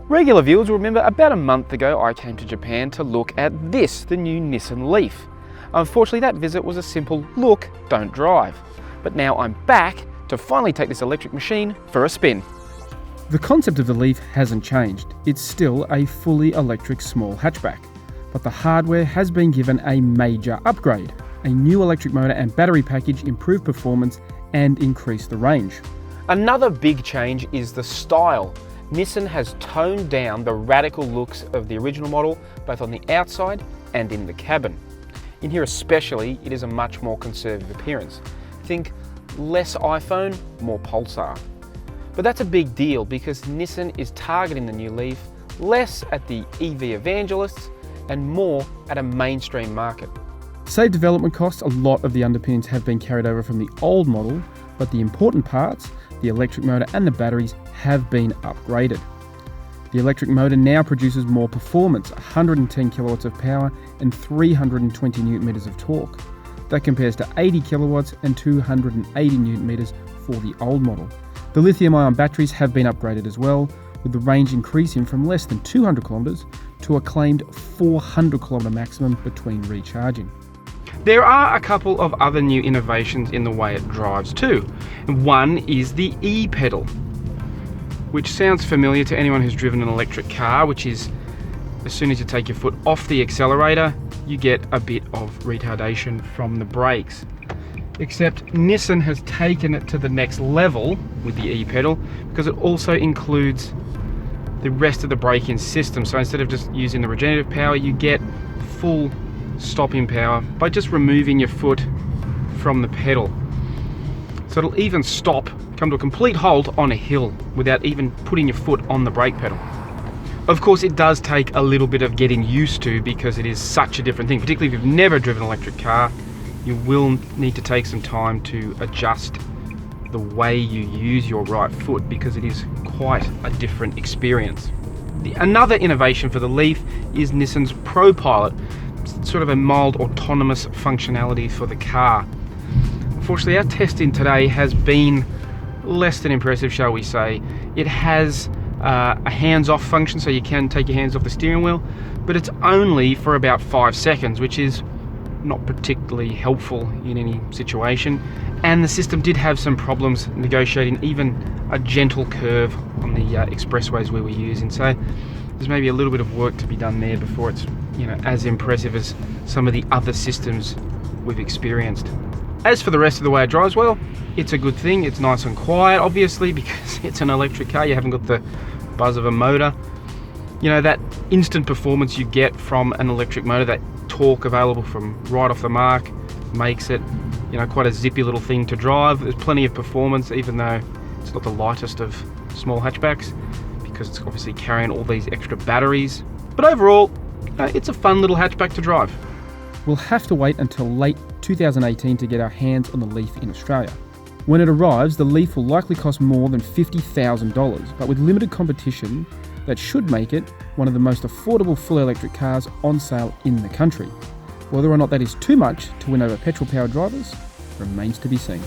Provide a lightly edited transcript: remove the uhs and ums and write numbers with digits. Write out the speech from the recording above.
Regular viewers will remember about a month ago I came to Japan to look at this, the new Nissan Leaf. Unfortunately that visit was a simple look, don't drive. But now I'm back to finally take this electric machine for a spin. The concept of the Leaf hasn't changed. It's still a fully electric small hatchback. But the hardware has been given a major upgrade. A new electric motor and battery package improve performance and increase the range. Another big change is the style. Nissan has toned down the radical looks of the original model, both on the outside and in the cabin. In here especially, it is a much more conservative appearance. Think less iPhone, more Pulsar. But that's a big deal because Nissan is targeting the new Leaf less at the EV evangelists and more at a mainstream market. Save development costs, a lot of the underpinnings have been carried over from the old model, but the important parts, the electric motor and the batteries, have been upgraded. The electric motor now produces more performance, 110 kilowatts of power and 320 newton meters of torque. That compares to 80 kilowatts and 280 newton meters for the old model. The lithium-ion batteries have been upgraded as well, with the range increasing from less than 200 kilometers to a claimed 400 kilometer maximum between recharging. There are a couple of other new innovations in the way it drives too. One is the e-pedal, which sounds familiar to anyone who's driven an electric car, which is as soon as you take your foot off the accelerator, you get a bit of retardation from the brakes. Except Nissan has taken it to the next level with the e-pedal because it also includes the rest of the braking system. So instead of just using the regenerative power, you get full stopping power by just removing your foot from the pedal. So it'll even stop, come to a complete halt on a hill without even putting your foot on the brake pedal. Of course, it does take a little bit of getting used to because it is such a different thing. Particularly if you've never driven an electric car, you will need to take some time to adjust the way you use your right foot because it is quite a different experience. Another innovation for the Leaf is Nissan's ProPilot, sort of a mild autonomous functionality for the car. Unfortunately, our testing today has been less than impressive, shall we say. It has a hands-off function, so you can take your hands off the steering wheel, but it's only for about 5 seconds, which is not particularly helpful in any situation. And the system did have some problems negotiating even a gentle curve on the expressways we were using, so there's maybe a little bit of work to be done there before it's as impressive as some of the other systems we've experienced. As for the rest of the way it drives, well, it's a good thing. It's nice and quiet, obviously, because it's an electric car. You haven't got the buzz of a motor. That instant performance you get from an electric motor, that torque available from right off the mark, makes it quite a zippy little thing to drive. There's plenty of performance, even though it's not the lightest of small hatchbacks, because it's obviously carrying all these extra batteries. But overall, it's a fun little hatchback to drive. We'll have to wait until late 2018 to get our hands on the Leaf in Australia. When it arrives, the Leaf will likely cost more than $50,000, but with limited competition, that should make it one of the most affordable fully electric cars on sale in the country. Whether or not that is too much to win over petrol-powered drivers remains to be seen.